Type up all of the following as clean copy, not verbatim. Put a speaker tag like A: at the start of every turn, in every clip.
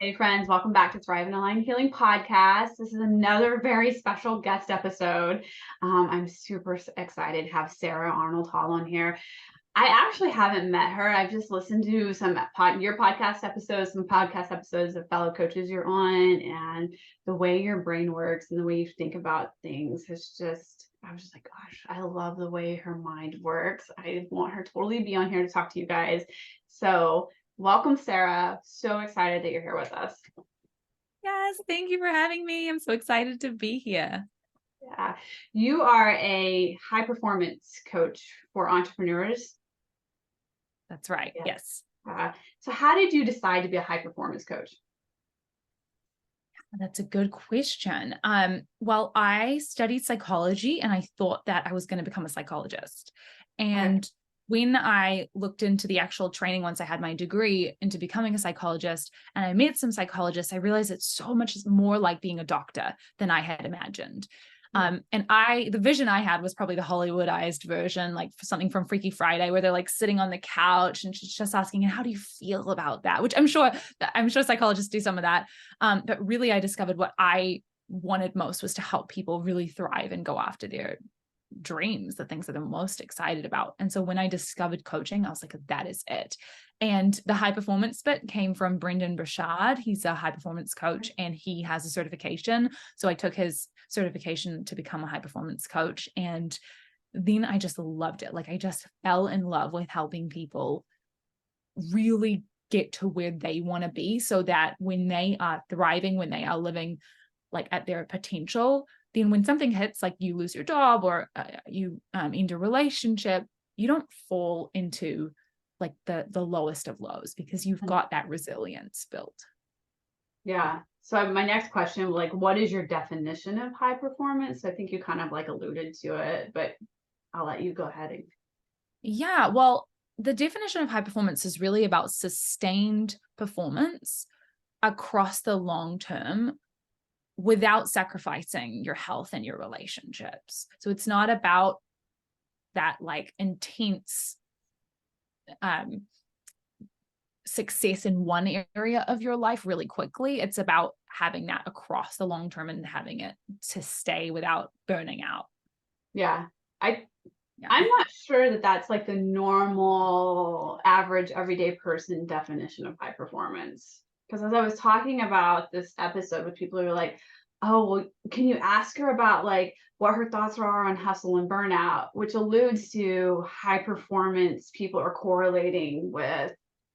A: Hey friends, welcome back to Thrive in Aligned Healing Podcast. This is another very special guest episode. I'm super excited to have Sarah Arnold-Hall on here. I actually haven't met her. I've just listened to some your podcast episodes, some podcast episodes of fellow coaches you're on, and the way your brain works and the way you think about things is just, I was just like, gosh, I love the way her mind works. I want her to totally be on here to talk to you guys. So welcome, Sarah. So excited that you're here with us.
B: Yes, thank you for having me. I'm so excited to be here.
A: Yeah, you are a high performance coach for entrepreneurs.
B: That's right.
A: Yeah.
B: Yes.
A: So how did you decide to be a high performance coach?
B: That's a good question. Well, I studied psychology and I thought that I was going to become a psychologist. And when I looked into the actual training, once I had my degree into becoming a psychologist and I met some psychologists, I realized it's so much more like being a doctor than I had imagined. And the vision I had was probably the Hollywoodized version, like something from Freaky Friday, where they're like sitting on the couch and just asking, how do you feel about that? Which I'm sure psychologists do some of that. But really I discovered what I wanted most was to help people really thrive and go after their dreams, the things that they're most excited about. And so when I discovered coaching, I was like, that is it. And the high performance bit came from Brendan Burchard. He's a high performance coach and he has a certification. So I took his certification to become a high performance coach. And then I just loved it. Like I just fell in love with helping people really get to where they want to be so that when they are thriving, when they are living like at their potential, then when something hits, like you lose your job or you end a relationship, you don't fall into like the lowest of lows because you've got that resilience built.
A: Yeah. So my next question, like, what is your definition of high performance? I think you kind of like alluded to it, but I'll let you go ahead.
B: Yeah. Well, the definition of high performance is really about sustained performance across the long term without sacrificing your health and your relationships. So it's not about that like intense success in one area of your life really quickly. It's about having that across the long term and having it to stay without burning out.
A: Yeah. I'm not sure that that's like the normal average everyday person definition of high performance. Because as I was talking about this episode with people who were like, oh, well, can you ask her about like what her thoughts are on hustle and burnout, which alludes to high performance people are correlating with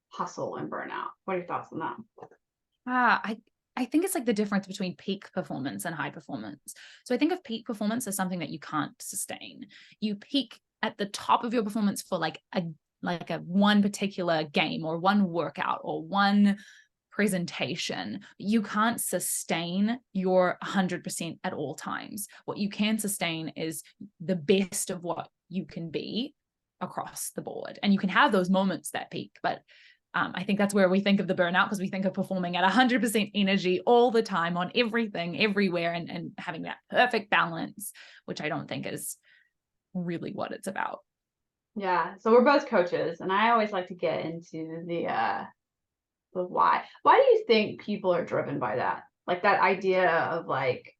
A: hustle and burnout. What are your thoughts on that?
B: I think it's like the difference between peak performance and high performance. So I think of peak performance as something that you can't sustain. You peak at the top of your performance for like a one particular game or one workout or one presentation. You can't sustain your 100% at all times. What you can sustain is the best of what you can be across the board. And you can have those moments that peak, but I think that's where we think of the burnout because we think of performing at 100% energy all the time on everything, everywhere, and having that perfect balance, which I don't think is really what it's about.
A: Yeah. So we're both coaches, and I always like to get into the why. Why do you think people are driven by that? Like that idea of like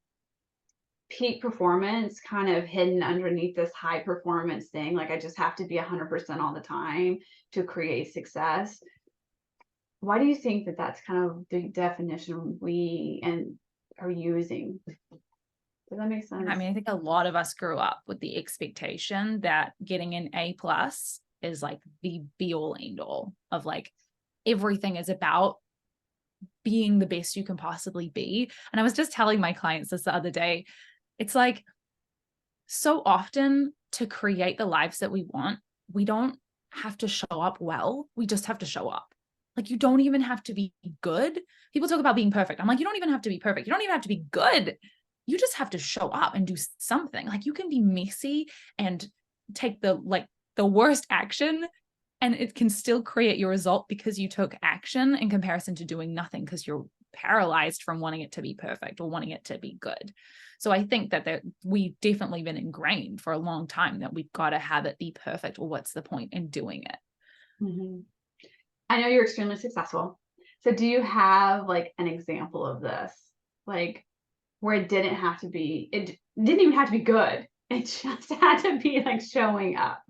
A: peak performance kind of hidden underneath this high performance thing. Like I just have to be 100% all the time to create success. Why do you think that that's kind of the definition we are using? Does that make sense?
B: I mean, I think a lot of us grew up with the expectation that getting an A+ is like the be all end all of like everything is about being the best you can possibly be. And I was just telling my clients this the other day, it's like so often to create the lives that we want, we don't have to show up well. We just have to show up. Like you don't even have to be good. People talk about being perfect. I'm like, you don't even have to be perfect. You don't even have to be good. You just have to show up and do something. Like you can be messy and take the worst action and it can still create your result because you took action in comparison to doing nothing because you're paralyzed from wanting it to be perfect or wanting it to be good. So I think that we've definitely been ingrained for a long time that we've got to have it be perfect or what's the point in doing it?
A: Mm-hmm. I know you're extremely successful. So do you have like an example of this? Like where it didn't have to be, it didn't even have to be good. It just had to be like showing up.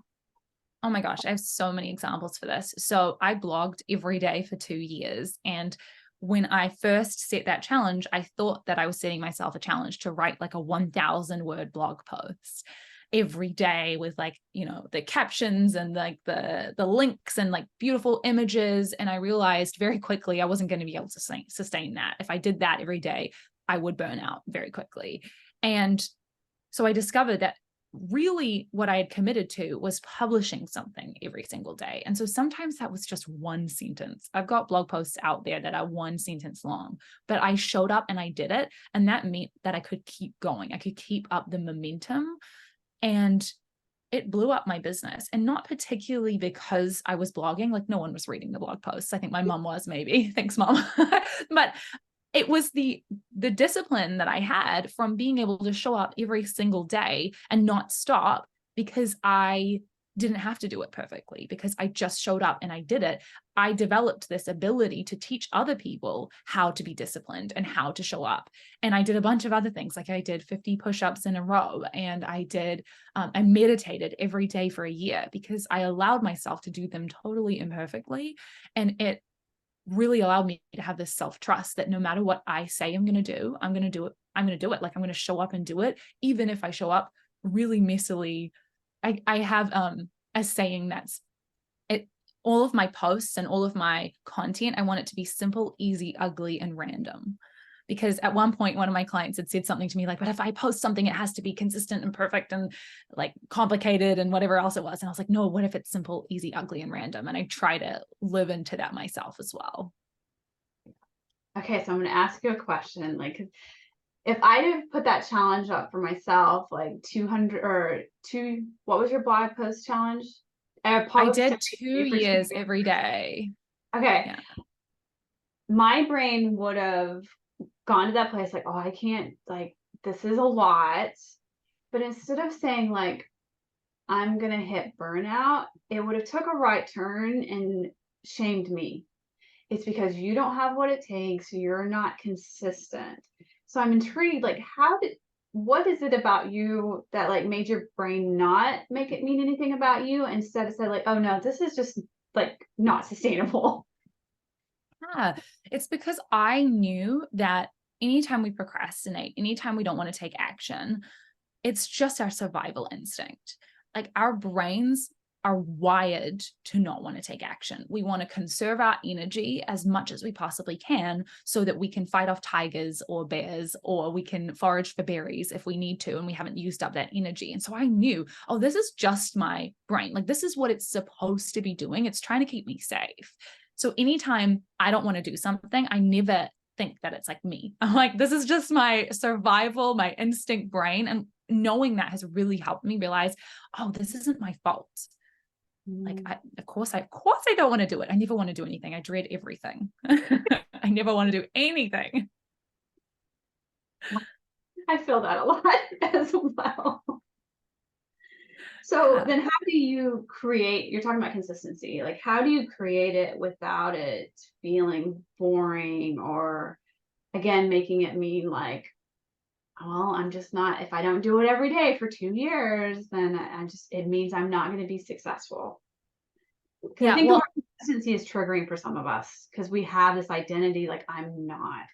B: Oh my gosh, I have so many examples for this. So I blogged every day for 2 years. And when I first set that challenge, I thought that I was setting myself a challenge to write like a 1,000-word blog post every day with like, the captions and like the links and like beautiful images. And I realized very quickly I wasn't going to be able to sustain that. If I did that every day, I would burn out very quickly. And so I discovered that really what I had committed to was publishing something every single day. And so sometimes that was just one sentence. I've got blog posts out there that are one sentence long, but I showed up and I did it. And that meant that I could keep going. I could keep up the momentum, and it blew up my business. And not particularly because I was blogging, like no one was reading the blog posts. I think my mom was, maybe. Thanks, mom. But it was the discipline that I had from being able to show up every single day and not stop, because I didn't have to do it perfectly, because I just showed up and I did it. I developed this ability to teach other people how to be disciplined and how to show up. And I did a bunch of other things. Like I did 50 push-ups in a row, and I meditated every day for a year, because I allowed myself to do them totally imperfectly. And it really allowed me to have this self-trust that no matter what I say I'm going to do, I'm going to do it. I'm going to do it. Like I'm going to show up and do it. Even if I show up really messily. I have a saying that's all of my posts and all of my content, I want it to be simple, easy, ugly, and random. Because at one point, one of my clients had said something to me like, but if I post something, it has to be consistent and perfect and like complicated and whatever else it was. And I was like, no, what if it's simple, easy, ugly, and random? And I try to live into that myself as well.
A: Okay, so I'm going to ask you a question. Like, if I did put that challenge up for myself, like 200 or two, what was your blog post challenge?
B: I did 2 years every day.
A: Okay.
B: Yeah.
A: My brain would have gone to that place like, oh, I can't, like, this is a lot. But instead of saying like, I'm going to hit burnout, it would have took a right turn and shamed me. It's because you don't have what it takes, you're not consistent. So I'm intrigued, like what is it about you that like made your brain not make it mean anything about you, instead of say like, oh no, this is just like not sustainable.
B: Yeah, it's because I knew that anytime we procrastinate, anytime we don't want to take action, it's just our survival instinct. Like our brains are wired to not want to take action. We want to conserve our energy as much as we possibly can so that we can fight off tigers or bears, or we can forage for berries if we need to and we haven't used up that energy. And so I knew, oh, this is just my brain. Like this is what it's supposed to be doing. It's trying to keep me safe. So anytime I don't want to do something, I never think that it's like me. I'm like, this is just my survival, my instinct brain. And knowing that has really helped me realize, oh, this isn't my fault. Like, of course I don't want to do it. I never want to do anything. I dread everything. I never want to do anything.
A: I feel that a lot as well. So then how do you create, you're talking about consistency, like how do you create it without it feeling boring, or again, making it mean like, well, I'm just not, if I don't do it every day for 2 years, then it means I'm not going to be successful. Because I think the word consistency is triggering for some of us because we have this identity like, I'm not.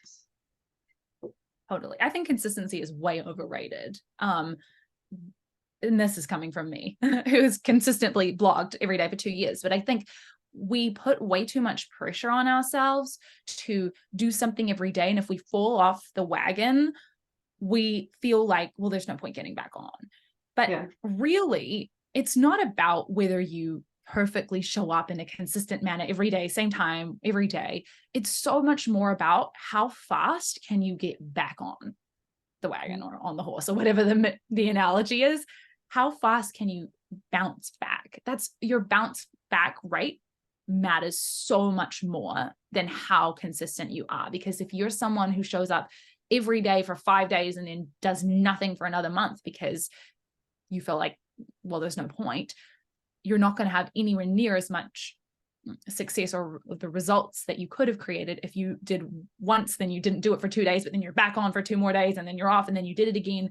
B: Totally. I think consistency is way overrated. And this is coming from me, who's consistently blogged every day for 2 years. But I think we put way too much pressure on ourselves to do something every day. And if we fall off the wagon, we feel like, well, there's no point getting back on. But really, it's not about whether you perfectly show up in a consistent manner every day, same time, every day. It's so much more about how fast can you get back on the wagon or on the horse or whatever the analogy is. How fast can you bounce back? That's your bounce back rate matters so much more than how consistent you are. Because if you're someone who shows up every day for 5 days and then does nothing for another month because you feel like, well, there's no point, you're not going to have anywhere near as much success or the results that you could have created if you did once, then you didn't do it for 2 days, but then you're back on for 2 more days and then you're off and then you did it again.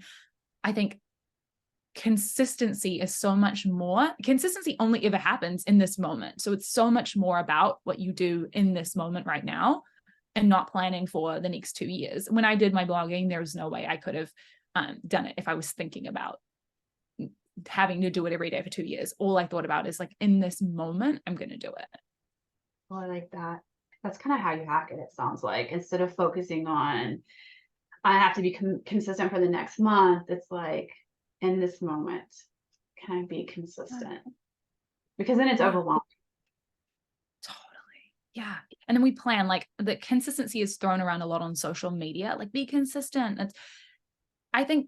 B: I think consistency is so much more. Consistency only ever happens in this moment. So it's so much more about what you do in this moment right now and not planning for the next 2 years. When I did my blogging, there was no way I could have done it if I was thinking about having to do it every day for 2 years. All I thought about is like, in this moment, I'm going to do it.
A: Well, I like that. That's kind of how you hack it, it sounds like. Instead of focusing on, I have to be consistent for the next month, it's like, in this moment, can I be consistent? Because then it's overwhelming.
B: Totally. Yeah. And then we plan, like, the consistency is thrown around a lot on social media, like, be consistent. I think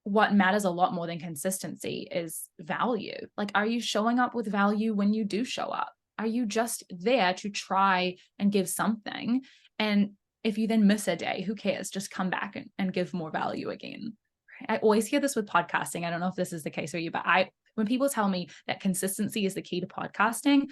B: what matters a lot more than consistency is value. Like, are you showing up with value when you do show up? Are you just there to try and give something? And if you then miss a day, who cares? Just come back and give more value again. I always hear this with podcasting. I don't know if this is the case for you, but when people tell me that consistency is the key to podcasting,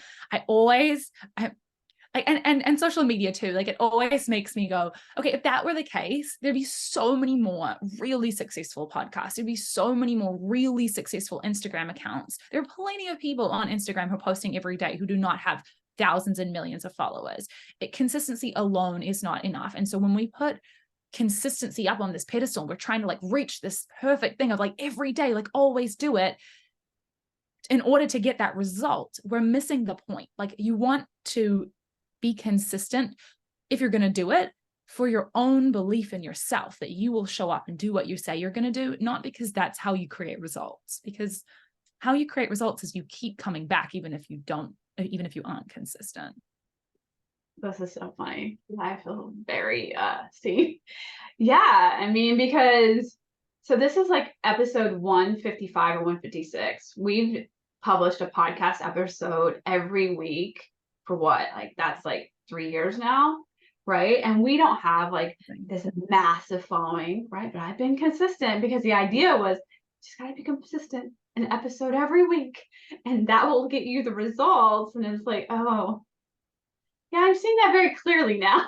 B: and social media too, like, it always makes me go, okay, if that were the case, there'd be so many more really successful podcasts. There'd be so many more really successful Instagram accounts. There are plenty of people on Instagram who are posting every day who do not have thousands and millions of followers. Consistency alone is not enough. And so when we put consistency up on this pedestal, we're trying to like reach this perfect thing of like every day, like always do it. In order to get that result, we're missing the point. Like, you want to be consistent if you're going to do it for your own belief in yourself, that you will show up and do what you say you're going to do, not because that's how you create results. Because how you create results is you keep coming back, even if you aren't consistent.
A: This is so funny. I feel very yeah, I mean, because so this is like episode 155 or 156. We've published a podcast episode every week for what? Like, that's like 3 years now, right? And we don't have like this massive following, right? But I've been consistent because the idea was just gotta be consistent, an episode every week, and that will get you the results. And it's like, oh, yeah, I'm seeing that very clearly now.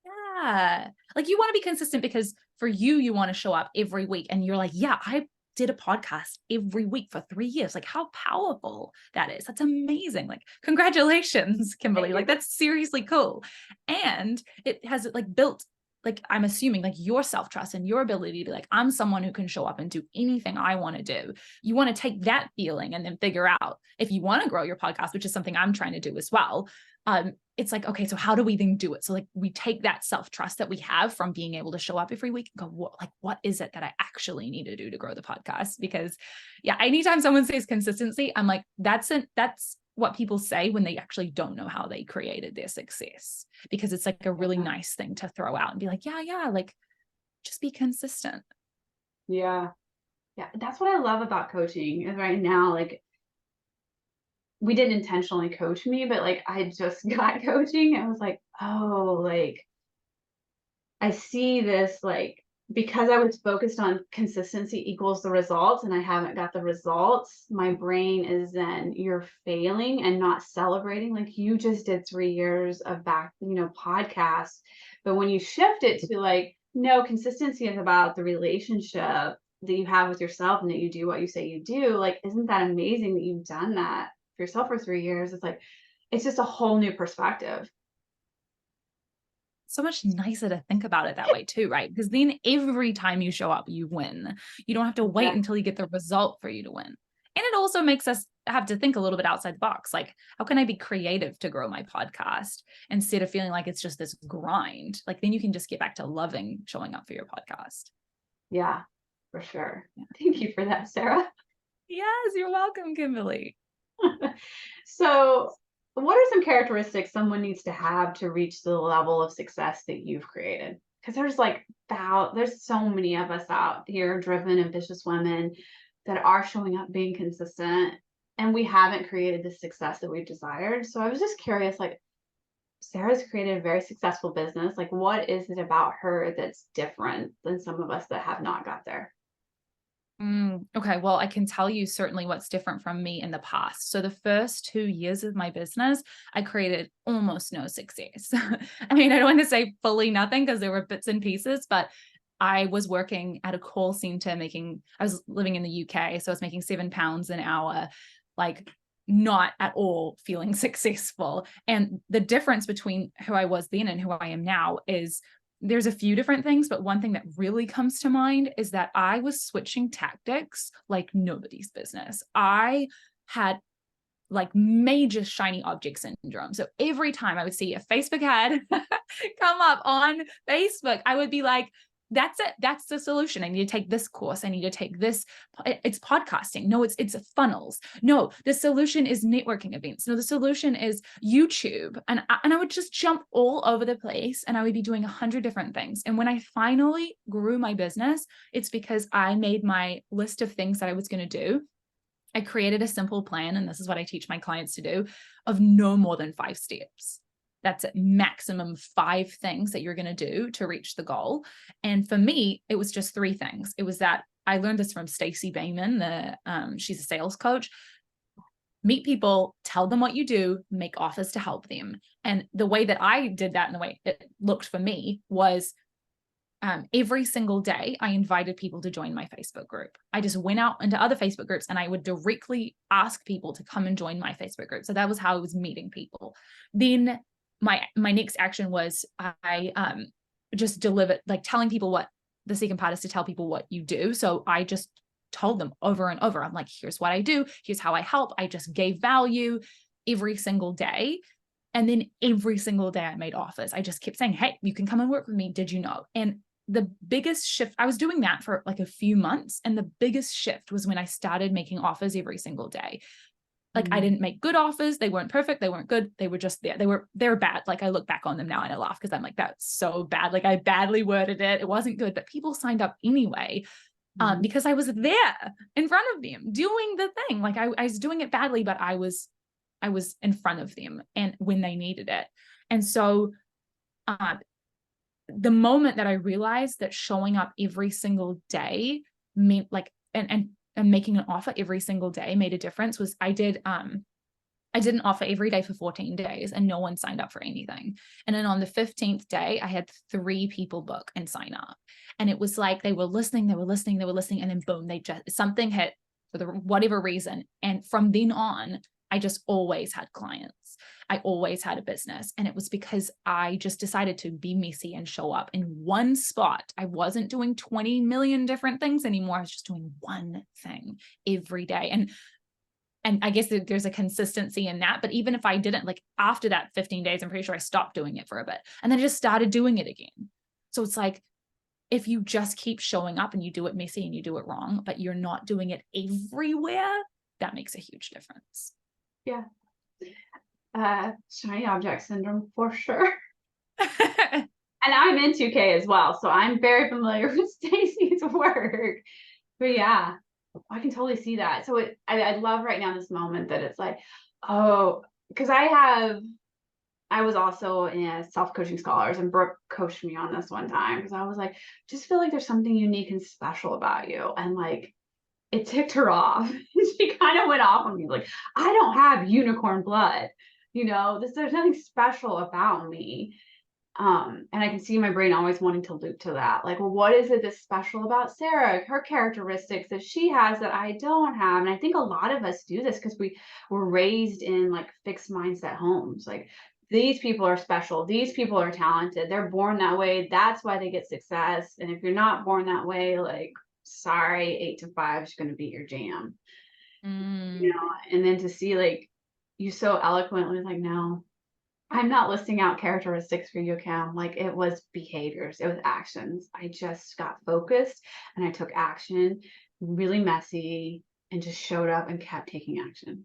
B: Yeah. Like, you want to be consistent because for you want to show up every week. And you're like, yeah, I did a podcast every week for 3 years. Like, how powerful that is. That's amazing. Like, congratulations, Kimberly. Like, that's seriously cool. And it has like built, like, I'm assuming like your self-trust and your ability to be like, I'm someone who can show up and do anything I want to do. You want to take that feeling and then figure out if you want to grow your podcast, which is something I'm trying to do as well. It's like, okay, so how do we then do it? So like, we take that self-trust that we have from being able to show up every week and go, what is it that I actually need to do to grow the podcast? Because yeah, anytime someone says consistency, I'm like, that's what people say when they actually don't know how they created their success, because it's like a really nice thing to throw out and be like, yeah, like, just be consistent.
A: Yeah. That's what I love about coaching is right now, like, we didn't intentionally coach me, but like, I just got coaching. I was like, oh, like, I see this, like, because I was focused on consistency equals the results and I haven't got the results, my brain is then, you're failing and not celebrating. Like, you just did 3 years of podcasts. But when you shift it to like, no, consistency is about the relationship that you have with yourself and that you do what you say you do. Like, isn't that amazing that you've done that for yourself for 3 years? It's like, it's just a whole new perspective.
B: So much nicer to think about it that way too, right? Because then every time you show up, you win. You don't have to wait until you get the result for you to win. And it also makes us have to think a little bit outside the box. Like, how can I be creative to grow my podcast instead of feeling like it's just this grind? Like, then you can just get back to loving showing up for your podcast.
A: Yeah, for sure. Yeah. Thank you for that, Sarah.
B: Yes, you're welcome, Kimberly.
A: So, what are some characteristics someone needs to have to reach the level of success that you've created? Because there's so many of us out here, driven, ambitious women that are showing up, being consistent, and we haven't created the success that we've desired. So I was just curious, like, Sarah's created a very successful business. Like, what is it about her that's different than some of us that have not got there?
B: Okay, well, I can tell you certainly what's different from me in the past. So the first 2 years of my business, I created almost no success. I mean, I don't want to say fully nothing because there were bits and pieces, but I was working at a call center I was living in the UK, so I was making £7 an hour, like not at all feeling successful. And the difference between who I was then and who I am now is there's a few different things, but one thing that really comes to mind is that I was switching tactics like nobody's business. I had like major shiny object syndrome. So every time I would see a Facebook ad come up on Facebook, I would be like, that's it. That's the solution. I need to take this course. I need to take this. It's podcasting. No, it's funnels. No, the solution is networking events. No, the solution is YouTube. And I would just jump all over the place and I would be doing 100 different things. And when I finally grew my business, it's because I made my list of things that I was going to do. I created a simple plan, and this is what I teach my clients to do, of no more than 5 steps. That's at maximum 5 things that you're going to do to reach the goal. And for me, it was just 3 things. It was that I learned this from Stacey Bayman, she's a sales coach. Meet people, tell them what you do, make offers to help them. And the way that I did that and the way it looked for me was every single day, I invited people to join my Facebook group. I just went out into other Facebook groups and I would directly ask people to come and join my Facebook group. So that was how I was meeting people. Then my next action was I just delivered, like telling people what the second part is to tell people what you do. So I just told them over and over. I'm like, here's what I do. Here's how I help. I just gave value every single day. And then every single day I made offers. I just kept saying, hey, you can come and work with me. Did you know? And the biggest shift, I was doing that for like a few months. And the biggest shift was when I started making offers every single day. Like I didn't make good offers. They weren't perfect. They weren't good. They were just there. They were bad. Like I look back on them now and I laugh because I'm like, that's so bad. Like I badly worded it. It wasn't good, but people signed up anyway. Because I was there in front of them doing the thing. Like I was doing it badly, but I was in front of them and when they needed it. And so the moment that I realized that showing up every single day meant like, and making an offer every single day made a difference was I did an offer every day for 14 days and no one signed up for anything. And then on the 15th day, I had 3 people book and sign up. And it was like, they were listening. And then boom, something hit for whatever reason. And from then on, I just always had clients. I always had a business. And it was because I just decided to be messy and show up in one spot. I wasn't doing 20 million different things anymore. I was just doing one thing every day. And I guess there's a consistency in that. But even if I didn't, like after that 15 days, I'm pretty sure I stopped doing it for a bit. And then I just started doing it again. So it's like, if you just keep showing up and you do it messy and you do it wrong, but you're not doing it everywhere, that makes a huge difference.
A: Yeah. Shiny object syndrome for sure. And I'm in 2K as well, so I'm very familiar with Stacey's work. But yeah, I can totally see that. So I love right now this moment that it's like, oh, because I was also in self-coaching scholars and Brooke coached me on this one time because I was like, just feel like there's something unique and special about you. And like, it ticked her off. She kind of went off on me like, I don't have unicorn blood. There's nothing special about me. And I can see my brain always wanting to loop to that. Like, well, what is it that's special about Sarah? Her characteristics that she has that I don't have. And I think a lot of us do this because we were raised in like fixed mindset homes. Like these people are special. These people are talented. They're born that way. That's why they get success. And if you're not born that way, like, sorry, 8 to 5 is going to be your jam. And then to see like you so eloquently like, no, I'm not listing out characteristics for you, Cam. Like it was behaviors, it was actions. I just got focused and I took action, really messy, and just showed up and kept taking action.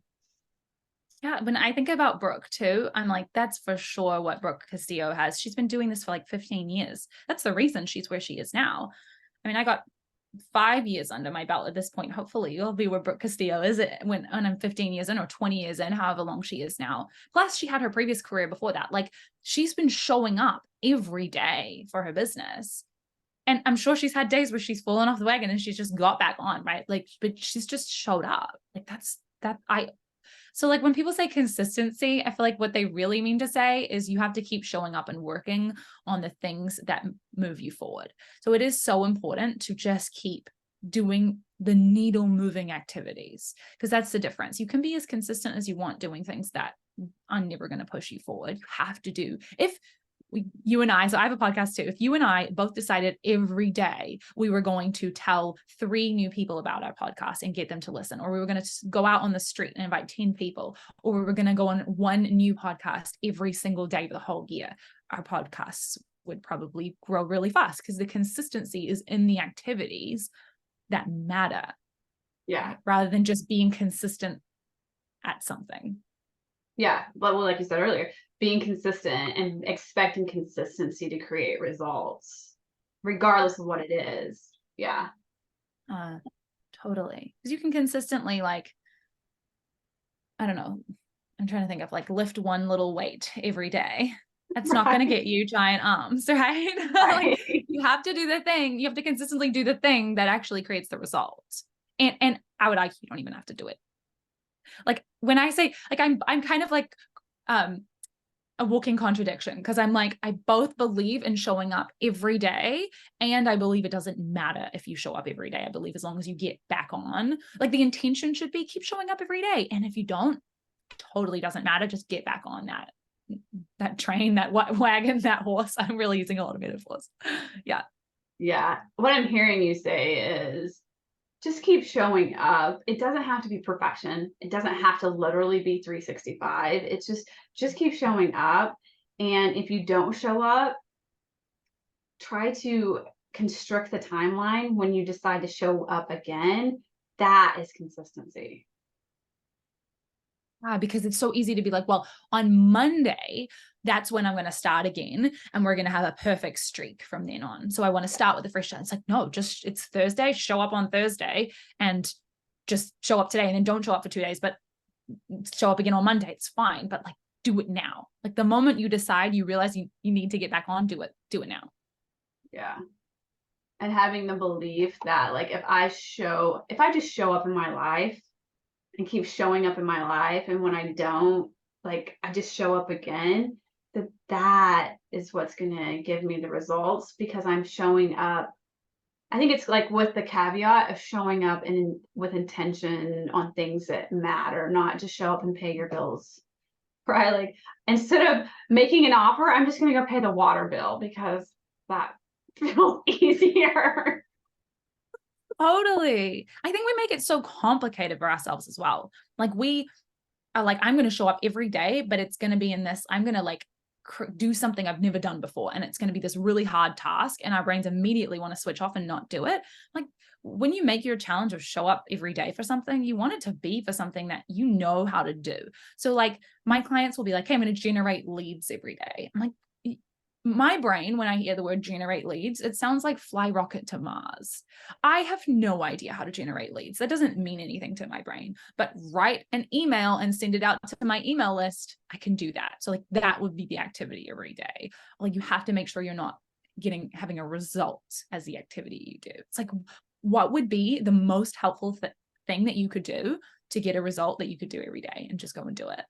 B: Yeah, when I think about Brooke too, I'm like, that's for sure what Brooke Castillo has. She's been doing this for like 15 years. That's the reason she's where she is now. I mean, I got 5 years under my belt at this point. Hopefully you'll be where Brooke Castillo is when I'm 15 years in or 20 years in, however long she is now. Plus she had her previous career before that. Like she's been showing up every day for her business. And I'm sure she's had days where she's fallen off the wagon and she's just got back on, right? Like, but she's just showed up. Like so like when people say consistency, I feel like what they really mean to say is you have to keep showing up and working on the things that move you forward. So it is so important to just keep doing the needle moving activities, because that's the difference. You can be as consistent as you want doing things that are never going to push you forward. You have to do, if you and I, so I have a podcast too. If you and I both decided every day we were going to tell 3 new people about our podcast and get them to listen, or we were going to go out on the street and invite 10 people, or we were going to go on 1 new podcast every single day for the whole year, our podcasts would probably grow really fast, because the consistency is in the activities that matter.
A: Yeah.
B: Rather than just being consistent at something.
A: Yeah. But well, like you said earlier, being consistent and expecting consistency to create results, regardless of what it is. Yeah.
B: Totally. Because you can consistently, like, I don't know, I'm trying to think of like lift 1 little weight every day. That's not going to get you giant arms, right? Like, you have to do the thing. You have to consistently do the thing that actually creates the results. And I would argue you don't even have to do it. Like when I say, like, I'm kind of like a walking contradiction, because I'm like, I both believe in showing up every day, and I believe it doesn't matter if you show up every day. I believe as long as you get back on, like the intention should be keep showing up every day. And if you don't, totally doesn't matter. Just get back on that train, that wagon, that horse. I'm really using a lot of metaphors. Yeah.
A: Yeah. What I'm hearing you say is just keep showing up. It doesn't have to be perfection. It doesn't have to literally be 365. It's just keep showing up. And if you don't show up, try to constrict the timeline when you decide to show up again. That is consistency.
B: Because it's so easy to be like, well, on Monday, that's when I'm going to start again, and we're going to have a perfect streak from then on. So I want to start with a fresh start. It's like, no, just it's Thursday, show up on Thursday, and just show up today, and then don't show up for 2 days, but show up again on Monday. It's fine. But like, do it now. Like the moment you decide, you realize you need to get back on, do it now.
A: Yeah. And having the belief that like, if I just show up in my life and keep showing up in my life, and when I don't, like, I just show up again, that is what's going to give me the results, because I'm showing up. I think it's like with the caveat of showing up with intention on things that matter, not just show up and pay your bills. Right? Like, instead of making an offer, I'm just going to go pay the water bill because that feels easier.
B: Totally. I think we make it so complicated for ourselves as well. Like we are like, I'm going to show up every day, but it's going to be in this, I'm going to like do something I've never done before. And it's going to be this really hard task. And our brains immediately want to switch off and not do it. Like when you make your challenge of show up every day for something, you want it to be for something that you know how to do. So like my clients will be like, hey, I'm going to generate leads every day. I'm like, my brain, when I hear the word generate leads, it sounds like fly rocket to Mars. I have no idea how to generate leads. That doesn't mean anything to my brain, but write an email and send it out to my email list, I can do that. So like that would be the activity every day. Like you have to make sure you're not having a result as the activity you do. It's like, what would be the most helpful thing that you could do to get a result that you could do every day, and just go and do it?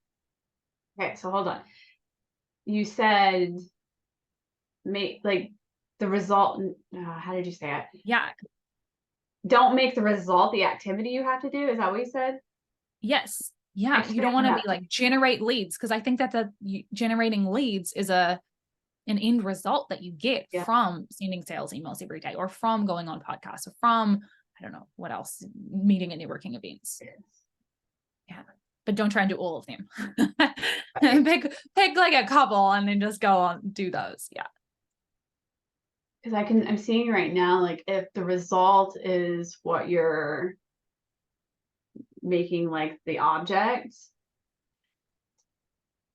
A: Okay, so hold on. You said make like the result. How did you say it?
B: Yeah.
A: Don't make the result the activity you have to do. Is that what you said?
B: Yes. Yeah. You don't want to be like generate leads, because I think that generating leads is an end result that you get from sending sales emails every day, or from going on podcasts, or from, I don't know what else, meeting at networking events. Yeah. But don't try and do all of them. pick like a couple and then just go on, do those. Yeah.
A: Because I'm seeing right now, like if the result is what you're making like the object,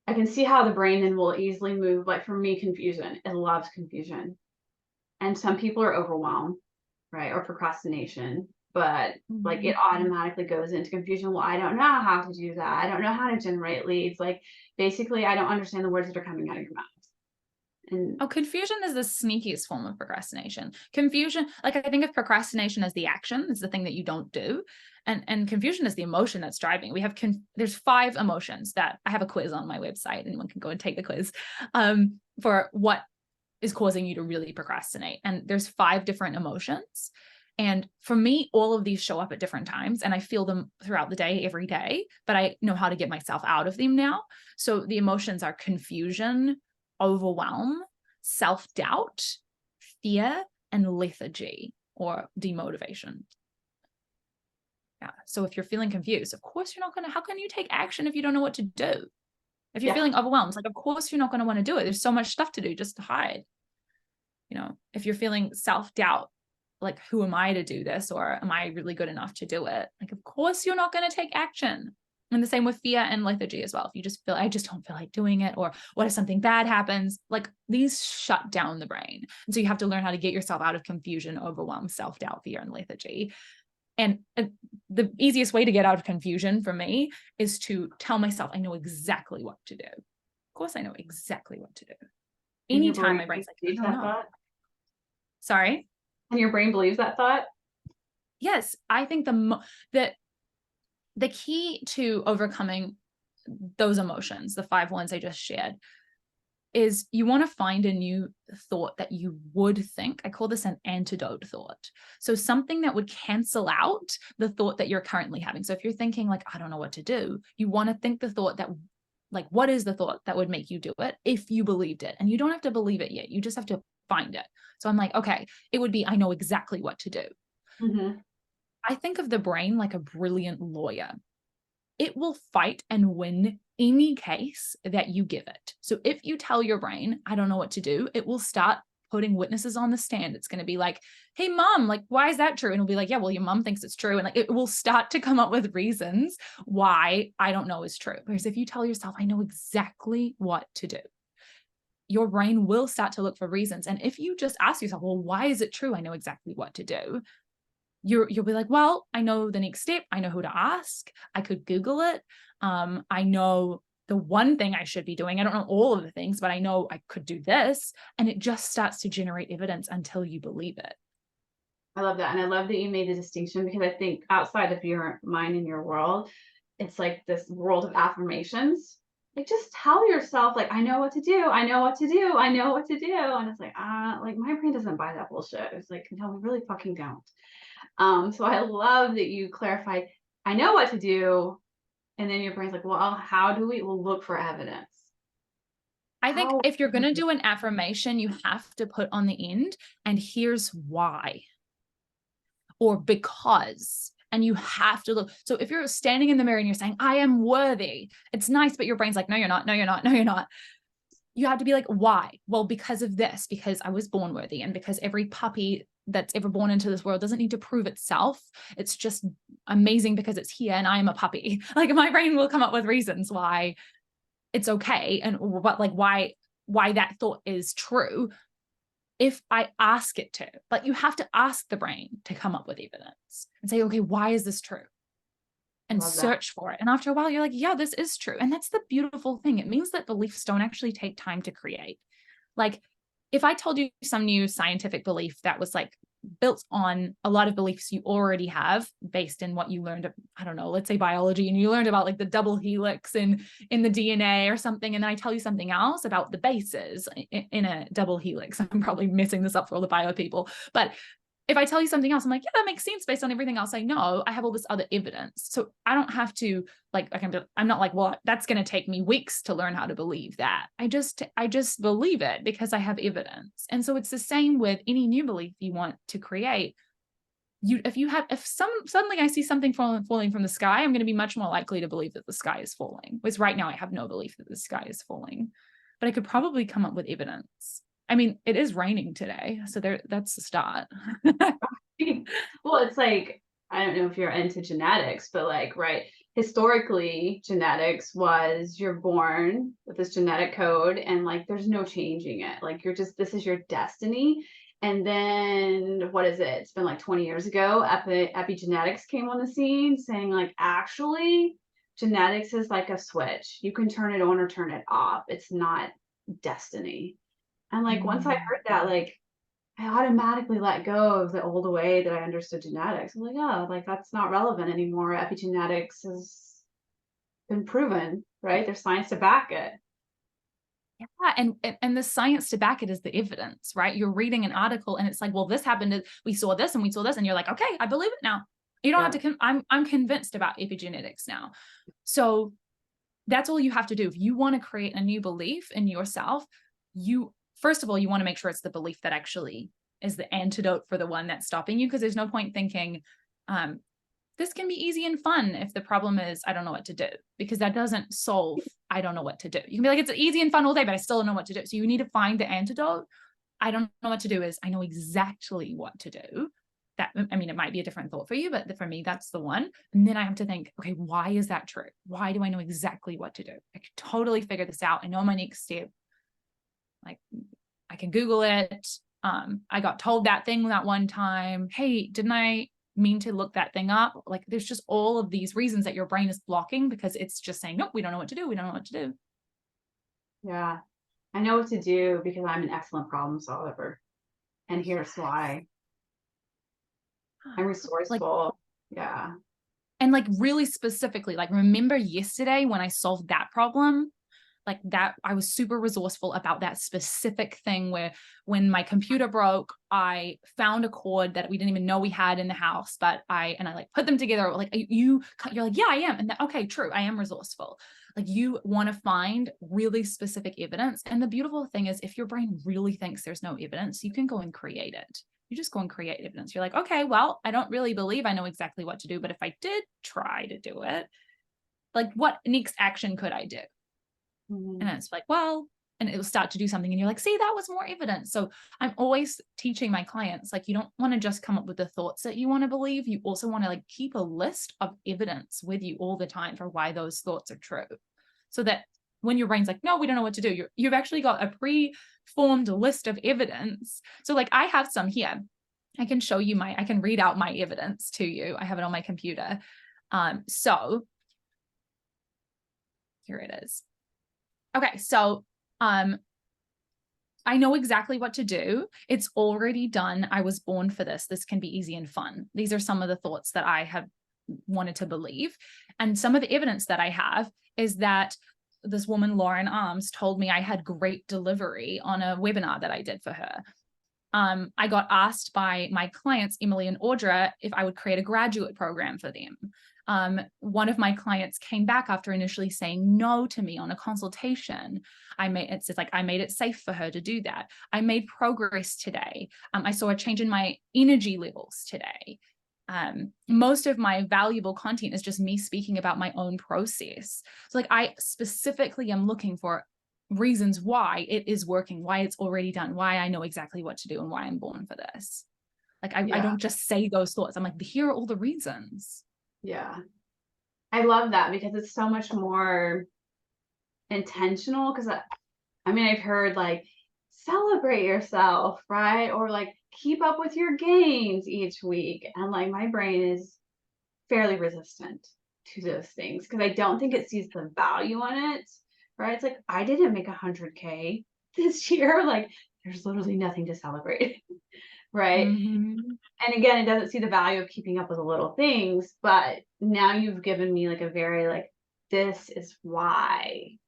A: I can see how the brain then will easily move. Like for me, confusion. It loves confusion. And some people are overwhelmed, right? Or procrastination. But like it automatically goes into confusion. Well, I don't know how to do that. I don't know how to generate leads. Like basically, I don't understand the words that are coming out of your mouth. And
B: Oh, confusion is the sneakiest form of procrastination. Confusion, like I think of procrastination as the action, it's the thing that you don't do. And confusion is the emotion that's driving. We have there's 5 emotions that I have a quiz on my website. Anyone can go and take the quiz for what is causing you to really procrastinate. And there's 5 different emotions. And for me, all of these show up at different times and I feel them throughout the day, every day, but I know how to get myself out of them now. So the emotions are confusion, overwhelm, self-doubt, fear, and lethargy or demotivation. Yeah. So if you're feeling confused, of course you're not going to, how can you take action if you don't know what to do? If you're feeling overwhelmed, like, of course you're not going to want to do it. There's so much stuff to do just to hide. You know, if you're feeling self-doubt, like, who am I to do this? Or am I really good enough to do it? Like, of course you're not going to take action. And the same with fear and lethargy as well. If you just feel, I just don't feel like doing it, or what if something bad happens? Like, these shut down the brain. And so you have to learn how to get yourself out of confusion, overwhelm, self-doubt, fear, and lethargy. And the easiest way to get out of confusion for me is to tell myself, I know exactly what to do. Of course, I know exactly what to do. Anytime my brain's like, I don't know. Sorry?
A: And your brain believes that thought?
B: Yes, I think the key to overcoming those emotions, the 5 ones I just shared, is you want to find a new thought that you would think. I call this an antidote thought. So something that would cancel out the thought that you're currently having. So if you're thinking like, I don't know what to do, you want to think the thought that, like, what is the thought that would make you do it if you believed it? And you don't have to believe it yet. You just have to find it. So I'm like, okay, it would be, I know exactly what to do.
A: Mm-hmm.
B: I think of the brain like a brilliant lawyer. It will fight and win any case that you give it. So if you tell your brain, I don't know what to do, it will start putting witnesses on the stand. It's going to be like, hey, mom, like, why is that true? And it'll be like, yeah, well, your mom thinks it's true. And like, it will start to come up with reasons why I don't know is true. Whereas if you tell yourself, I know exactly what to do, your brain will start to look for reasons. And if you just ask yourself, well, why is it true? I know exactly what to do. You'll be like, well, I know the next step. I know who to ask. I could Google it. I know the one thing I should be doing. I don't know all of the things, but I know I could do this. And it just starts to generate evidence until you believe it.
A: I love that. And I love that you made the distinction, because I think outside of your mind and your world, it's like this world of affirmations. Like, just tell yourself, like, I know what to do. I know what to do. I know what to do. And it's like my brain doesn't buy that bullshit. It's like, no, we really fucking don't. So I love that you clarified, I know what to do. And then your brain's like, well, how do we? We'll look for evidence.
B: I think
A: How?
B: if you're going to do an affirmation, you have to put on the end, and here's why, or because. And you have to look. So if you're standing in the mirror and you're saying, I am worthy, it's nice, but your brain's like, no, you're not. No, you're not. No, you're not. You have to be like, why? Well, because of this, because I was born worthy, and because every puppy that's ever born into this world doesn't need to prove itself. It's just amazing because it's here and I am a puppy. Like, my brain will come up with reasons why it's okay and what, like, why that thought is true if I ask it to. But you have to ask the brain to come up with evidence and say, okay, why is this true? And search for it. And after a while, you're like, yeah, this is true. And that's the beautiful thing. It means that beliefs don't actually take time to create. Like, if I told you some new scientific belief that was like built on a lot of beliefs you already have based in what you learned, I don't know, let's say biology, and you learned about like the double helix in the DNA or something, and then I tell you something else about the bases in a double helix. I'm probably messing this up for all the bio people, but if I tell you something else, I'm like, yeah, that makes sense based on everything else I know. I have all this other evidence. So I don't have to I'm not like, well, that's going to take me weeks to learn how to believe that. I just believe it because I have evidence. And so it's the same with any new belief you want to create. If suddenly I see something falling from the sky, I'm going to be much more likely to believe that the sky is falling. Whereas right now I have no belief that the sky is falling, but I could probably come up with evidence. I mean, it is raining today, so that's the start.
A: Well, it's like, I don't know if you're into genetics, but like, right, historically, genetics was you're born with this genetic code and like there's no changing it. Like, this is your destiny. And then what is it? It's been like 20 years ago, epigenetics came on the scene saying like, actually, genetics is like a switch. You can turn it on or turn it off. It's not destiny. And like, once I heard that, like, I automatically let go of the old way that I understood genetics. I'm like, oh, like that's not relevant anymore. Epigenetics has been proven, right? There's science to back it.
B: Yeah, and the science to back it is the evidence, right? You're reading an article and it's like, well, this happened, we saw this and we saw this, and you're like, okay, I believe it now. You don't have to, I'm convinced about epigenetics now. So that's all you have to do. If you want to create a new belief in yourself, you, first of all, you want to make sure it's the belief that actually is the antidote for the one that's stopping you, because there's no point thinking, this can be easy and fun if the problem is I don't know what to do, because that doesn't solve I don't know what to do. You can be like, it's easy and fun all day, but I still don't know what to do. So you need to find the antidote. I don't know what to do is I know exactly what to do. That, I mean, it might be a different thought for you, but for me, that's the one. And then I have to think, okay, why is that true? Why do I know exactly what to do? I can totally figure this out. I know my next step. Like, I can Google it. I got told that thing that one time. Hey, didn't I mean to look that thing up? Like, there's just all of these reasons that your brain is blocking because it's just saying, nope, we don't know what to do. We don't know what to do.
A: Yeah. I know what to do because I'm an excellent problem solver. And here's why. I'm resourceful. Yeah.
B: And like really specifically, like remember yesterday when I solved that problem? Like that, I was super resourceful about that specific thing where when my computer broke, I found a cord that we didn't even know we had in the house, but I like put them together. Like you're like, yeah, I am. And okay, true. I am resourceful. Like you want to find really specific evidence. And the beautiful thing is if your brain really thinks there's no evidence, you can go and create it. You just go and create evidence. You're like, okay, well, I don't really believe I know exactly what to do, but if I did try to do it, like what next action could I do?
A: Mm-hmm.
B: And it's like, well, and it will start to do something. And you're like, see, that was more evidence. So I'm always teaching my clients, like, you don't want to just come up with the thoughts that you want to believe. You also want to like keep a list of evidence with you all the time for why those thoughts are true. So that when your brain's like, no, we don't know what to do, you've actually got a pre-formed list of evidence. So like I have some here. I can show you I can read out my evidence to you. I have it on my computer. So here it is. Okay, so I know exactly what to do. It's already done. I was born for this. This can be easy and fun. These are some of the thoughts that I have wanted to believe. And some of the evidence that I have is that this woman, Lauren Arms, told me I had great delivery on a webinar that I did for her. I got asked by my clients, Emily and Audra, if I would create a graduate program for them. One of my clients came back after initially saying no to me on a consultation. I made it safe for her to do that. I made progress today. I saw a change in my energy levels today. Most of my valuable content is just me speaking about my own process. So like I specifically am looking for reasons why it is working, why it's already done, why I know exactly what to do and why I'm born for this. Like I don't just say those thoughts. I'm like, here are all the reasons.
A: Yeah. I love that because it's so much more intentional. Because I mean, I've heard like celebrate yourself, right? Or like keep up with your gains each week. And like my brain is fairly resistant to those things because I don't think it sees the value in it, right? It's like, I didn't make 100K this year. Like, there's literally nothing to celebrate, right?
B: Mm-hmm.
A: And again, it doesn't see the value of keeping up with the little things, but now you've given me like a very like, this is why,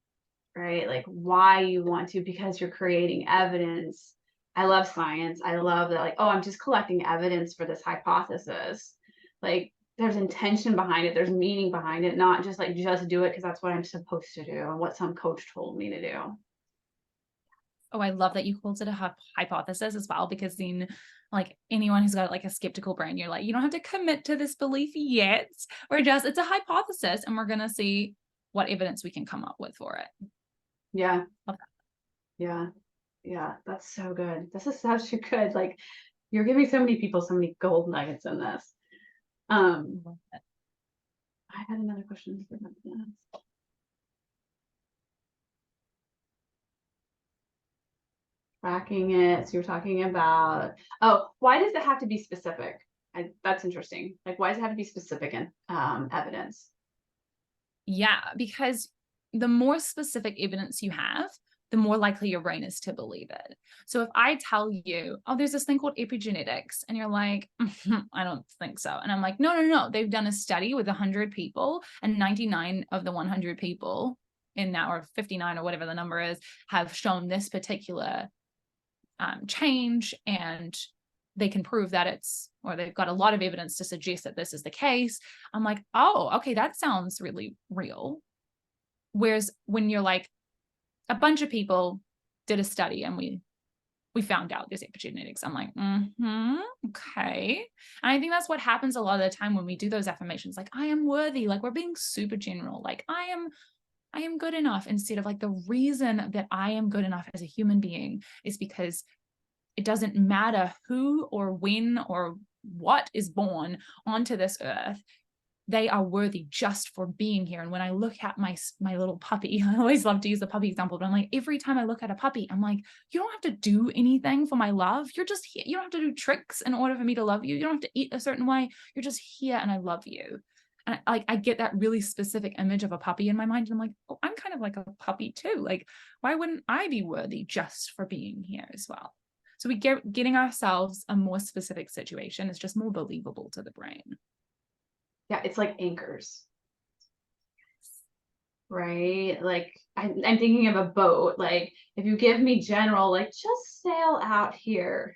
A: right? Like why you want to, because you're creating evidence. I love science. I love that, like, oh, I'm just collecting evidence for this hypothesis. Like there's intention behind it, there's meaning behind it, not just like just do it because that's what I'm supposed to do and what some coach told me to do.
B: Oh, I love that you called it a hypothesis as well, because then like anyone who's got like a skeptical brain, you're like, you don't have to commit to this belief yet. It's a hypothesis and we're going to see what evidence we can come up with for it.
A: Yeah. Yeah. Yeah. That's so good. This is such a good, like, you're giving so many people so many gold nuggets in this. I had another question. Tracking it. So you're talking about, oh, why does it have to be specific? That's interesting. Like, why does it have to be specific in evidence?
B: Yeah, because the more specific evidence you have, the more likely your brain is to believe it. So if I tell you, oh, there's this thing called epigenetics, and you're like, I don't think so. And I'm like, no. They've done a study with 100 people, and 99 of the 100 people in that, or 59 or whatever the number is, have shown this particular change, and they can prove that it's, or they've got a lot of evidence to suggest that this is the case. I'm like, oh, okay, that sounds really real. Whereas when you're like, a bunch of people did a study and we found out there's epigenetics, I'm like, okay. And I think that's what happens a lot of the time when we do those affirmations, like, I am worthy, like we're being super general, like I am good enough, instead of like, the reason that I am good enough as a human being is because it doesn't matter who or when or what is born onto this earth. They are worthy just for being here. And when I look at my little puppy, I always love to use the puppy example, but I'm like, every time I look at a puppy, I'm like, you don't have to do anything for my love. You're just here. You don't have to do tricks in order for me to love you. You don't have to eat a certain way. You're just here and I love you. And I get that really specific image of a puppy in my mind. And I'm like, oh, I'm kind of like a puppy too. Like, why wouldn't I be worthy just for being here as well? So getting ourselves a more specific situation is just more believable to the brain.
A: Yeah, it's like anchors, right? Like I'm thinking of a boat. Like if you give me general, like just sail out here.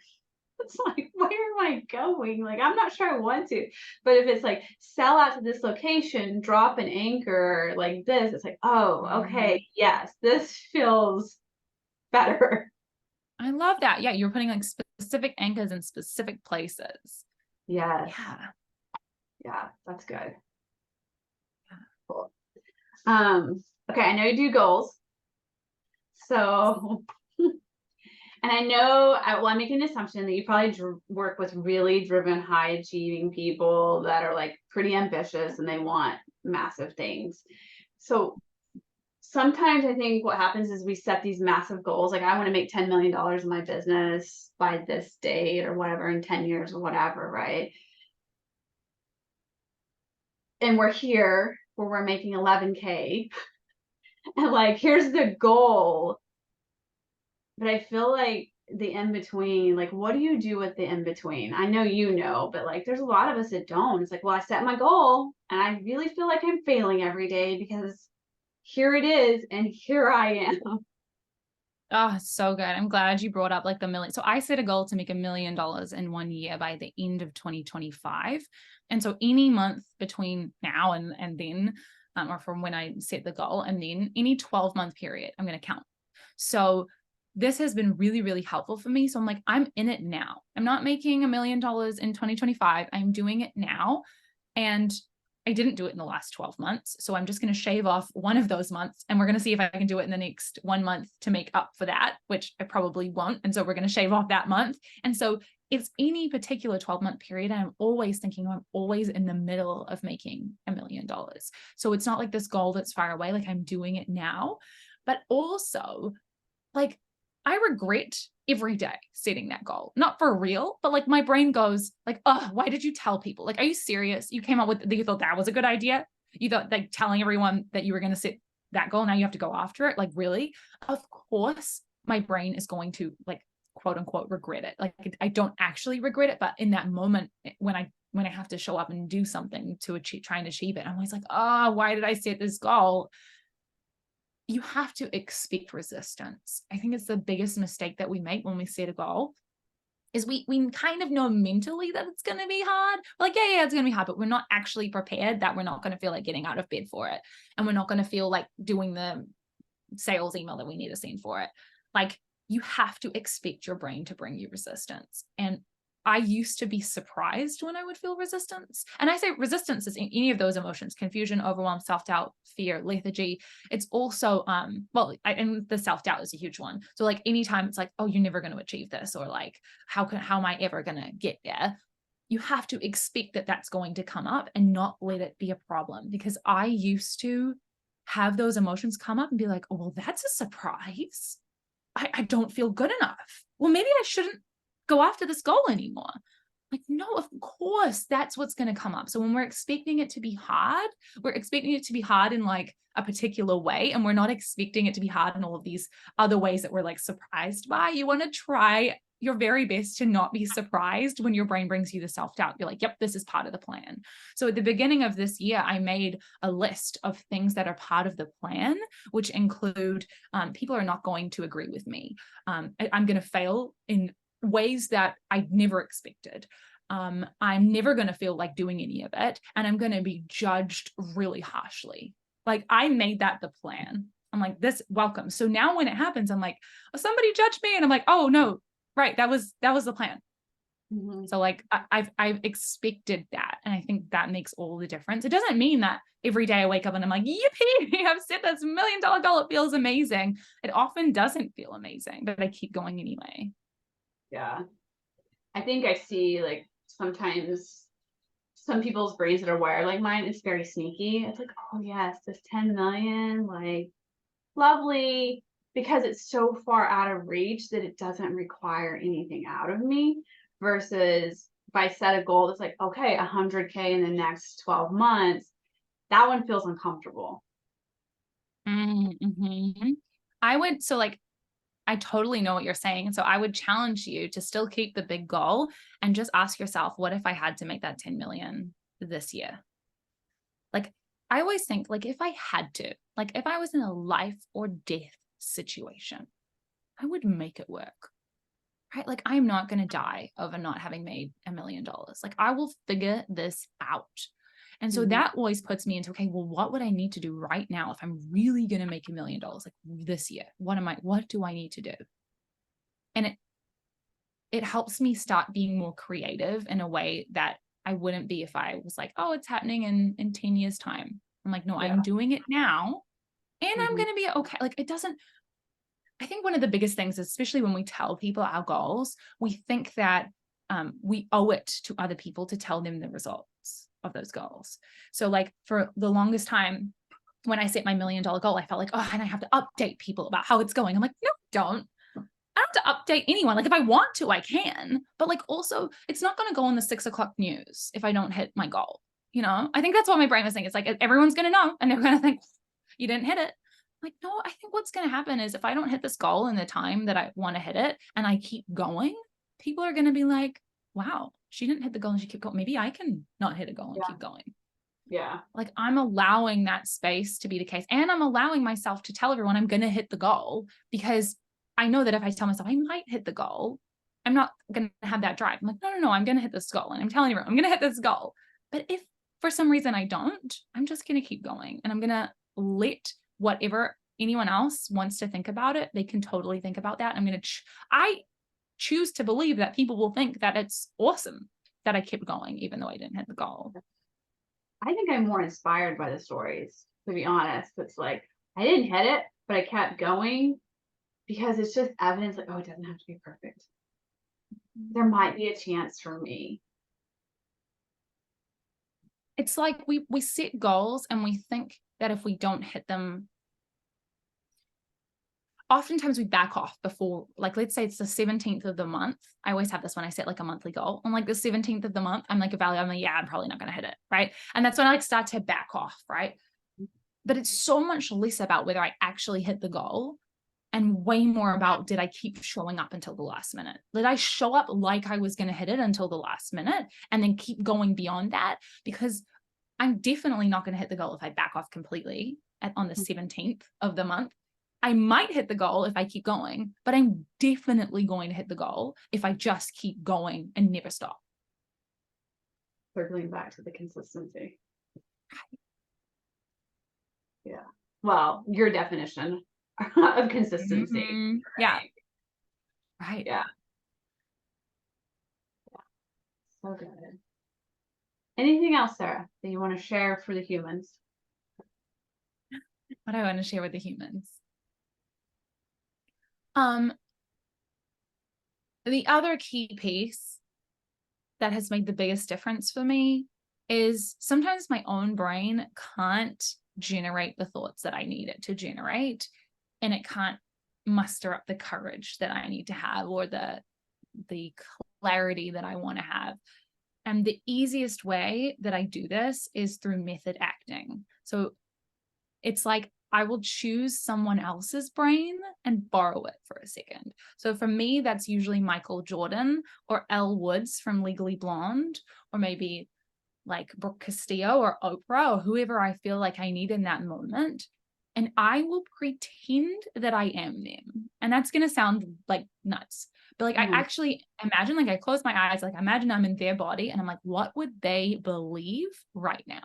A: It's like, where am I going? Like, I'm not sure I want to. But if it's like, sail out to this location, drop an anchor like this, it's like, oh, okay, yes, this feels better.
B: I love that. Yeah, you're putting like specific anchors in specific places.
A: Yes.
B: Yeah.
A: Yeah, that's good. Cool. Okay, I know you do goals. So, and I know, well, I'm making an assumption that you probably work with really driven, high achieving people that are like pretty ambitious and they want massive things. So sometimes I think what happens is we set these massive goals. Like I want to make $10 million in my business by this date or whatever, in 10 years or whatever, right? And we're here where we're making 11K and like, here's the goal. But I feel like the in between, like, what do you do with the in between? I know you know, but like, there's a lot of us that don't. It's like, well, I set my goal and I really feel like I'm failing every day because here it is and here I am.
B: Oh, so good. I'm glad you brought up like the million. So I set a goal to make $1 million in 1 year by the end of 2025. And so any month between now and then, or from when I set the goal, and then any 12-month period, I'm going to count. So this has been really, really helpful for me. So I'm like, I'm in it now. I'm not making $1 million in 2025. I'm doing it now. And I didn't do it in the last 12 months. So I'm just going to shave off one of those months, and we're going to see if I can do it in the next 1 month to make up for that, which I probably won't. And so we're going to shave off that month. And so it's any particular 12-month period. And I'm always thinking, I'm always in the middle of making $1 million. So it's not like this goal that's far away, like I'm doing it now. But also, like, I regret every day setting that goal, not for real, but like my brain goes like, oh, why did you tell people? Like, are you serious? You came up with, you thought that was a good idea? You thought like telling everyone that you were going to set that goal, now you have to go after it? Like, really? Of course, my brain is going to like, quote unquote, regret it. Like, I don't actually regret it, but in that moment, when I have to show up and do something to try and achieve it, I'm always like, oh, why did I set this goal? You have to expect resistance. I think it's the biggest mistake that we make when we set a goal, is we kind of know mentally that it's going to be hard. We're like, yeah, it's going to be hard, but we're not actually prepared that we're not going to feel like getting out of bed for it. And we're not going to feel like doing the sales email that we need to send for it. Like, you have to expect your brain to bring you resistance. And I used to be surprised when I would feel resistance. And I say resistance is any of those emotions: confusion, overwhelm, self-doubt, fear, lethargy. It's also, and the self-doubt is a huge one. So like anytime it's like, oh, you're never going to achieve this, or like, how am I ever going to get there? You have to expect that that's going to come up and not let it be a problem. Because I used to have those emotions come up and be like, oh, well, that's a surprise. I don't feel good enough. Well, maybe I shouldn't go after this goal anymore. Like, no, of course, that's what's going to come up. So when we're expecting it to be hard, we're expecting it to be hard in like a particular way. And we're not expecting it to be hard in all of these other ways that we're like surprised by. You want to try your very best to not be surprised when your brain brings you the self-doubt. You're like, yep, this is part of the plan. So at the beginning of this year, I made a list of things that are part of the plan, which include people are not going to agree with me. I'm going to fail in ways that I never expected. I'm never going to feel like doing any of it. And I'm going to be judged really harshly. Like I made that the plan. I'm like, this, welcome. So now when it happens, I'm like, oh, somebody judged me. And I'm like, oh no, right. That was the plan.
A: Mm-hmm.
B: So like I've expected that. And I think that makes all the difference. It doesn't mean that every day I wake up and I'm like, yippee, I've set this $1 million goal. It feels amazing. It often doesn't feel amazing, but I keep going anyway.
A: Yeah. I think I see like sometimes some people's brains that are wired like mine, it's very sneaky. It's like, oh yes, this 10 million, like lovely, because it's so far out of reach that it doesn't require anything out of me. Versus if I set a goal that's like, okay, 100K in the next 12 months, that one feels uncomfortable.
B: Mm-hmm. I totally know what you're saying. So I would challenge you to still keep the big goal and just ask yourself, what if I had to make that 10 million this year? Like, I always think, like, if I had to, like, if I was in a life or death situation, I would make it work, right? Like, I'm not going to die over not having made $1 million. Like, I will figure this out. And so that always puts me into, okay, well, what would I need to do right now if I'm really going to make $1 million like this year? What do I need to do? And it helps me start being more creative in a way that I wouldn't be if I was like, oh, it's happening in 10 years time. I'm like, no, I'm doing it now and I'm going to be okay. Like I think one of the biggest things, especially when we tell people our goals, we think that we owe it to other people to tell them the results of those goals. So like for the longest time, when I set my $1 million goal, I felt like, oh, and I have to update people about how it's going. I'm like, no, don't. I don't have to update anyone. Like if I want to, I can, but like also it's not going to go on the 6 o'clock news if I don't hit my goal. I think that's what my brain was thinking. It's like, everyone's going to know and they're going to think you didn't hit it. Like, no, I think what's going to happen is if I don't hit this goal in the time that I want to hit it and I keep going, people are going to be like, wow, she didn't hit the goal and she kept going. Maybe I can not hit a goal and keep going.
A: Yeah.
B: Like I'm allowing that space to be the case. And I'm allowing myself to tell everyone I'm going to hit the goal because I know that if I tell myself I might hit the goal, I'm not going to have that drive. I'm like, no, I'm going to hit this goal. And I'm telling everyone I'm going to hit this goal. But if for some reason I don't, I'm just going to keep going and I'm going to let whatever anyone else wants to think about it. They can totally think about that. I choose to believe that people will think that it's awesome that I kept going, even though I didn't hit the goal.
A: I think I'm more inspired by the stories, to be honest. It's like, I didn't hit it, but I kept going because it's just evidence like, oh, it doesn't have to be perfect. There might be a chance for me.
B: It's like we set goals and we think that if we don't hit them, oftentimes we back off before, like, let's say it's the 17th of the month. I always have this when I set like a monthly goal. On like the 17th of the month, I'm like evaluating, I'm like, yeah, I'm probably not going to hit it. Right. And that's when I like start to back off. Right. But it's so much less about whether I actually hit the goal and way more about, did I keep showing up until the last minute? Did I show up like I was going to hit it until the last minute and then keep going beyond that? Because I'm definitely not going to hit the goal if I back off completely on the 17th of the month. I might hit the goal if I keep going, but I'm definitely going to hit the goal if I just keep going and never stop.
A: Circling back to the consistency. Yeah. Well, your definition of consistency.
B: Mm-hmm. Yeah. Right.
A: Yeah. So good. Anything else, Sarah, that you want to share for the humans?
B: What I want to share with the humans. The other key piece that has made the biggest difference for me is sometimes my own brain can't generate the thoughts that I need it to generate, and it can't muster up the courage that I need to have or the clarity that I want to have. And the easiest way that I do this is through method acting. So it's like I will choose someone else's brain and borrow it for a second. So for me, that's usually Michael Jordan or Elle Woods from Legally Blonde, or maybe like Brooke Castillo or Oprah or whoever I feel like I need in that moment. And I will pretend that I am them. And that's going to sound like nuts. But like, I actually imagine, like, I close my eyes, like, imagine I'm in their body and I'm like, what would they believe right now?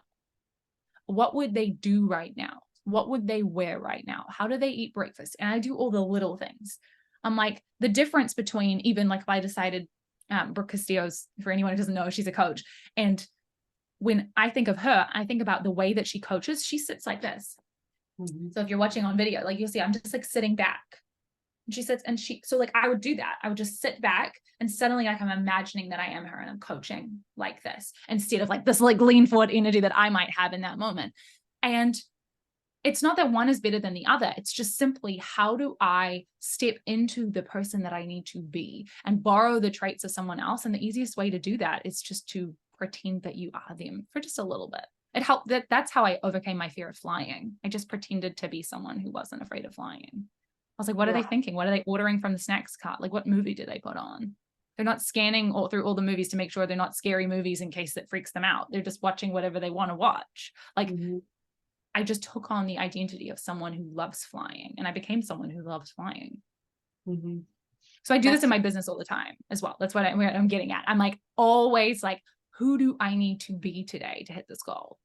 B: What would they do right now? What would they wear right now? How do they eat breakfast? And I do all the little things. I'm like, the difference between, even like if I decided, Brooke Castillo's, for anyone who doesn't know, she's a coach. And when I think of her, I think about the way that she coaches. She sits like this. So if you're watching on video, like you'll see, I'm just like sitting back. And she sits and so like I would do that. I would just sit back and suddenly like I'm imagining that I am her and I'm coaching like this instead of like this like lean forward energy that I might have in that moment. And it's not that one is better than the other. It's just simply, how do I step into the person that I need to be and borrow the traits of someone else? And the easiest way to do that is just to pretend that you are them for just a little bit. It helped. That's how I overcame my fear of flying. I just pretended to be someone who wasn't afraid of flying. I was like, what are they thinking? What are they ordering from the snacks cart? Like, what movie did they put on? They're not scanning all through all the movies to make sure they're not scary movies in case it freaks them out. They're just watching whatever they want to watch. Like, I just took on the identity of someone who loves flying, and I became someone who loves flying. So I do this in my business all the time as well. That's what I'm getting at. I'm like, always like, who do I need to be today to hit this goal?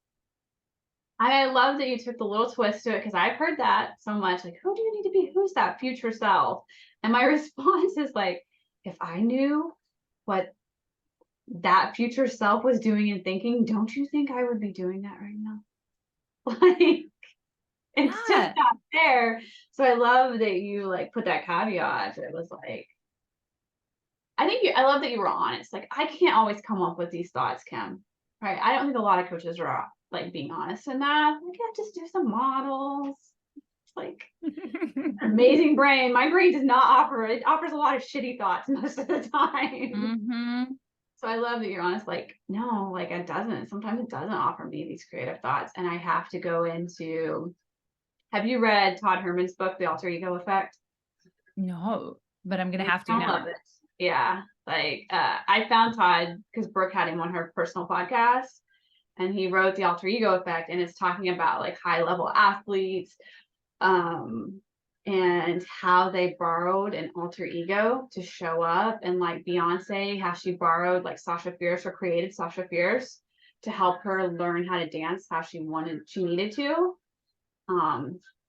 A: I love that you took the little twist to it, because I've heard that so much. Like, who do you need to be? Who's that future self? And my response is like, if I knew what that future self was doing and thinking, don't you think I would be doing that right now? Like, it's just not there. So I love that you like put that caveat. It was like, I love that you were honest. Like, I can't always come up with these thoughts, Kim. Right? I don't think a lot of coaches are like being honest in that. Like, yeah, just do some models. It's like amazing brain. My brain does not offer. It offers a lot of shitty thoughts most of the time. So I love that you're honest. Like, no, like it doesn't. Sometimes it doesn't offer me these creative thoughts, and I have to go into. Have you read Todd Herman's book, The Alter Ego Effect?
B: No, but I'm gonna have to now.
A: Love it. Yeah, like I found Todd because Brooke had him on her personal podcast, and he wrote The Alter Ego Effect, and it's talking about like high level athletes, and how they borrowed an alter ego to show up, and like Beyonce, how she borrowed like Sasha Fierce, or created Sasha Fierce to help her learn how to dance how she needed to.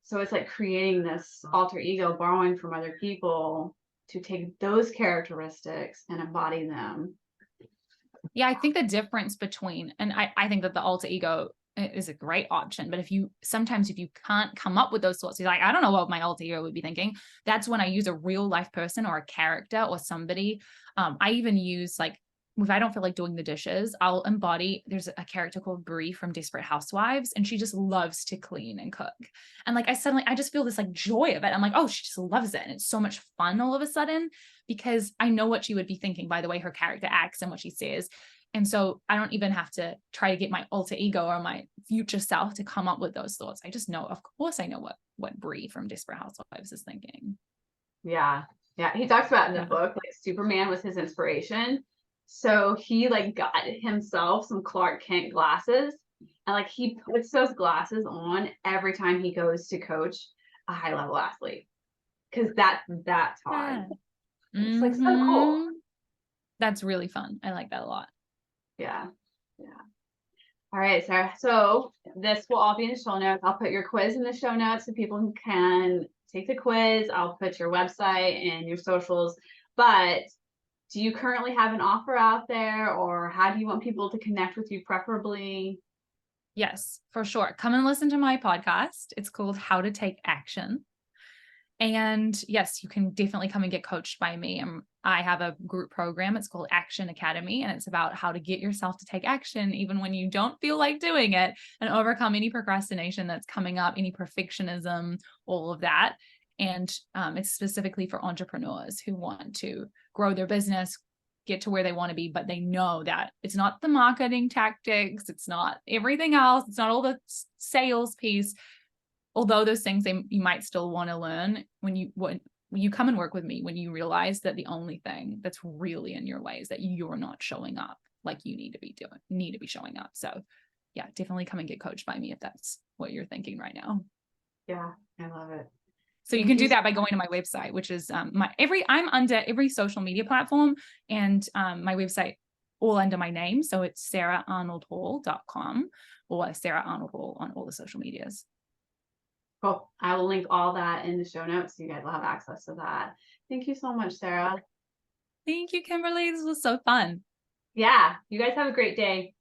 A: So it's like creating this alter ego, borrowing from other people to take those characteristics and embody them.
B: Yeah, I think the difference between, and I think that the alter ego is a great option, but if you can't come up with those thoughts, you're like, I don't know what my alter ego would be thinking. That's when I use a real life person or a character or somebody. I even use like, if I don't feel like doing the dishes, I'll embody, there's a character called Brie from Desperate Housewives, and she just loves to clean and cook. And like, I just feel this like joy of it. I'm like, oh, she just loves it. And it's so much fun all of a sudden, because I know what she would be thinking by the way her character acts and what she says. And so I don't even have to try to get my alter ego or my future self to come up with those thoughts. I just know, of course, I know what Brie from Desperate Housewives is thinking.
A: Yeah. Yeah. He talks about in the book, like Superman was his inspiration. So he like got himself some Clark Kent glasses, and like he puts those glasses on every time he goes to coach a high level athlete, because that's Todd. It's like so cool.
B: That's really fun. I like that a lot.
A: Yeah. All right, Sarah. So this will all be in the show notes. I'll put your quiz in the show notes so people can take the quiz. I'll put your website and your socials. But do you currently have an offer out there, or how do you want people to connect with you preferably?
B: Yes, for sure. Come and listen to my podcast. It's called How to Take Action. And yes, you can definitely come and get coached by me. I have a group program. It's called Action Academy, and it's about how to get yourself to take action even when you don't feel like doing it, and overcome any procrastination that's coming up, any perfectionism, all of that. And it's specifically for entrepreneurs who want to grow their business, get to where they want to be, but they know that it's not the marketing tactics, it's not everything else, it's not all the sales piece. Although those things you might still want to learn when you come and work with me, when you realize that the only thing that's really in your way is that you're not showing up like you need to be showing up. So yeah, definitely come and get coached by me if that's what you're thinking right now.
A: Yeah, I love it.
B: So you can do that by going to my website, which is I'm under every social media platform, and my website all under my name. So it's saraharnold-hall.com or Sarah Arnold Hall on all the social medias.
A: Cool. I will link all that in the show notes so you guys will have access to that. Thank you so much, Sarah.
B: Thank you, Kimberly. This was so fun.
A: Yeah, you guys have a great day.